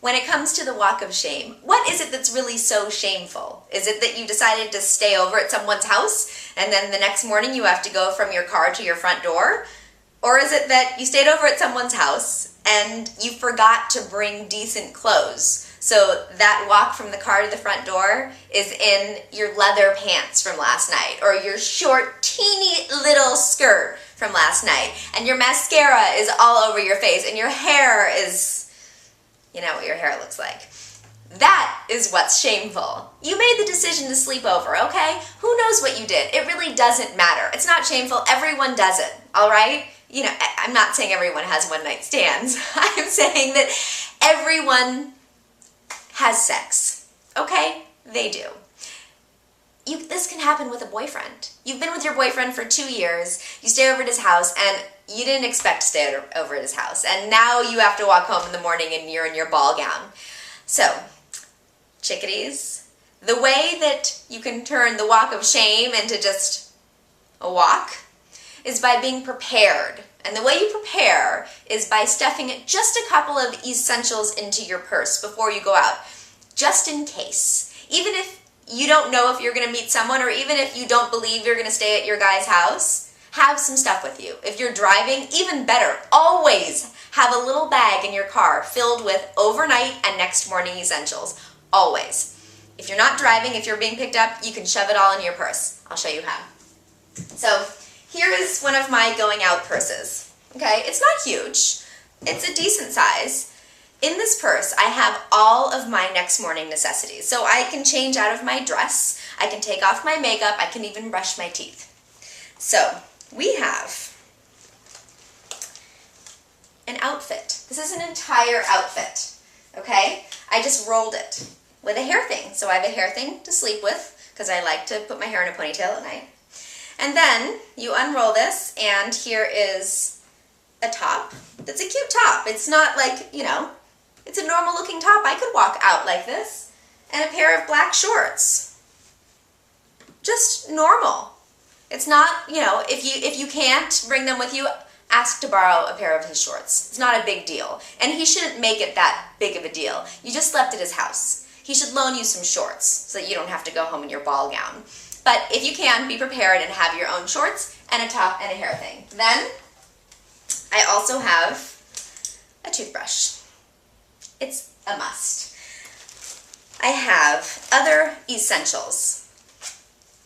when it comes to the walk of shame, what is it that's really so shameful? Is it that you decided to stay over at someone's house and then the next morning you have to go from your car to your front door? Or is it that you stayed over at someone's house and you forgot to bring decent clothes? So that walk from the car to the front door is in your leather pants from last night, or your short, teeny little skirt from last night, and your mascara is all over your face, and your hair is, you know what your hair looks like. That is what's shameful. You made the decision to sleep over, okay? Who knows what you did? It really doesn't matter. It's not shameful. Everyone does it, all right? You know, I'm not saying everyone has one-night stands. I'm saying that everyone has sex, okay? They do. This can happen with a boyfriend. You've been with your boyfriend for 2 years, you stay over at his house, and you didn't expect to stay over at his house, and now you have to walk home in the morning and you're in your ball gown. So, chickadees, the way that you can turn the walk of shame into just a walk is by being prepared. And the way you prepare is by stuffing just a couple of essentials into your purse before you go out, just in case. Even if you don't know if you're going to meet someone, or even if you don't believe you're going to stay at your guy's house, have some stuff with you. If you're driving, even better, always have a little bag in your car filled with overnight and next morning essentials. Always. If you're not driving, if you're being picked up, you can shove it all in your purse. I'll show you how. So, here is one of my going out purses. Okay, it's not huge. It's a decent size. In this purse, I have all of my next morning necessities. So I can change out of my dress, I can take off my makeup, I can even brush my teeth. So, we have an outfit. This is an entire outfit, okay? I just rolled it with a hair thing. So I have a hair thing to sleep with, because I like to put my hair in a ponytail at night. And then you unroll this, and here is a top. It's a cute top. It's not like, you know, it's a normal looking top. I could walk out like this, and a pair of black shorts. Just normal. It's not, you know, if you can't bring them with you, ask to borrow a pair of his shorts. It's not a big deal. And he shouldn't make it that big of a deal. You just slept at his house. He should loan you some shorts so that you don't have to go home in your ball gown. But if you can, be prepared and have your own shorts and a top and a hair thing. Then, I also have a toothbrush. It's a must. I have other essentials.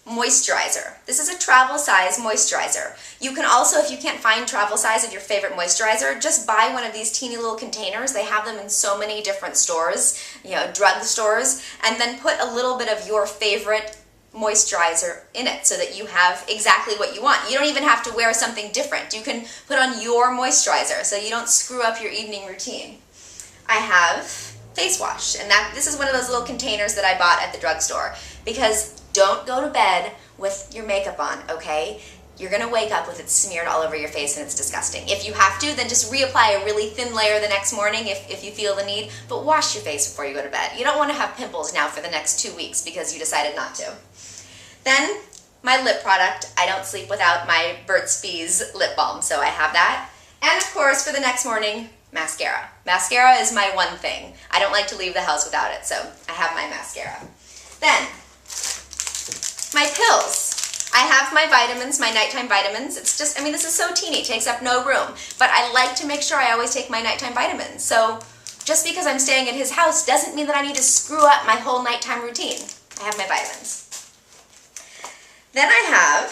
Moisturizer. This is a travel size moisturizer. You can also, if you can't find travel size of your favorite moisturizer, just buy one of these teeny little containers. They have them in so many different stores, you know, drug stores, and then put a little bit of your favorite moisturizer in it so that you have exactly what you want. You don't even have to wear something different. You can put on your moisturizer so you don't screw up your evening routine. I have face wash, and this is one of those little containers that I bought at the drugstore, because don't go to bed with your makeup on, okay? You're gonna wake up with it smeared all over your face and it's disgusting. If you have to, then just reapply a really thin layer the next morning if you feel the need, but wash your face before you go to bed. You don't wanna have pimples now for the next 2 weeks because you decided not to. Then, my lip product. I don't sleep without my Burt's Bees lip balm, so I have that. And of course, for the next morning, mascara. Mascara is my one thing. I don't like to leave the house without it, so I have my mascara. Then, my pills. I have my vitamins, my nighttime vitamins. It's just, I mean, this is so teeny, it takes up no room. But I like to make sure I always take my nighttime vitamins. So just because I'm staying at his house doesn't mean that I need to screw up my whole nighttime routine. I have my vitamins. Then I have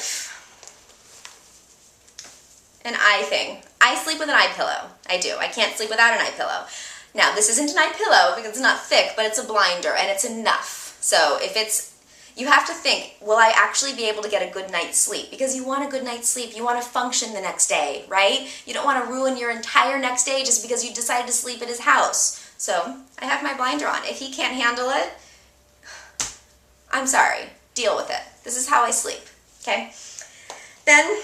an eye thing. I sleep with an eye pillow. I do. I can't sleep without an eye pillow. Now, this isn't an eye pillow because it's not thick, but it's a blinder and it's enough. So if it's, you have to think, will I actually be able to get a good night's sleep? Because you want a good night's sleep. You want to function the next day, right? You don't want to ruin your entire next day just because you decided to sleep at his house. So I have my blinder on. If he can't handle it, I'm sorry. Deal with it. This is how I sleep, okay? Then,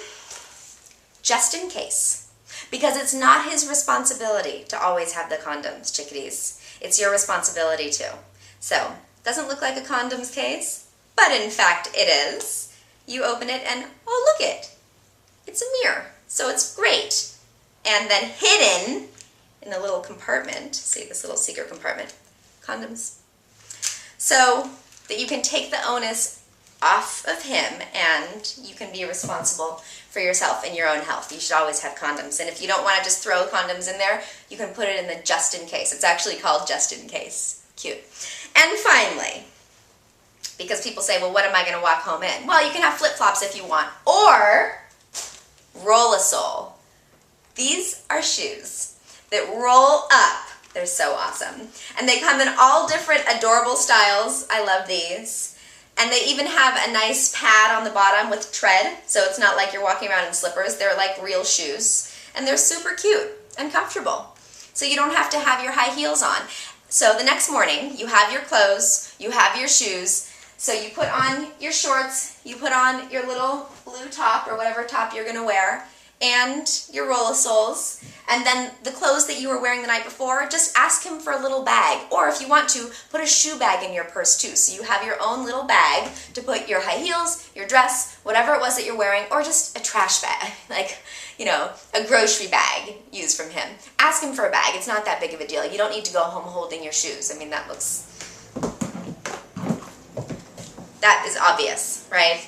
just in case, because it's not his responsibility to always have the condoms, chickadees. It's your responsibility too. So, doesn't look like a condoms case, but in fact it is. You open it and, oh look it, it's a mirror, so it's great. And then hidden in a little compartment, see this little secret compartment, condoms, so that you can take the onus off of him and you can be responsible for yourself and your own health. You should always have condoms. And if you don't want to just throw condoms in there, you can put it in the just in case. It's actually called just in case. Cute. And finally, because people say, well, what am I going to walk home in? Well, you can have flip-flops if you want, or roll-a-sole. These are shoes that roll up. They're so awesome. And they come in all different adorable styles. I love these. And they even have a nice pad on the bottom with tread, so it's not like you're walking around in slippers. They're like real shoes. And they're super cute and comfortable. So you don't have to have your high heels on. So the next morning, you have your clothes, you have your shoes, so you put on your shorts, you put on your little blue top or whatever top you're going to wear, and your roll-a-soles, and then the clothes that you were wearing the night before, just ask him for a little bag. Or if you want to, put a shoe bag in your purse too. So you have your own little bag to put your high heels, your dress, whatever it was that you're wearing, or just a trash bag, like, you know, a grocery bag used from him. Ask him for a bag. It's not that big of a deal. You don't need to go home holding your shoes. I mean, that is obvious, right?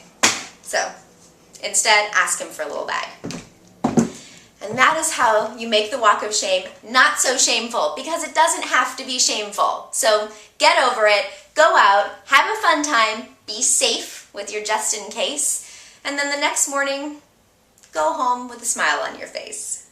So instead, ask him for a little bag. And that is how you make the walk of shame not so shameful, because it doesn't have to be shameful. So get over it, go out, have a fun time, be safe with your just in case, and then the next morning, go home with a smile on your face.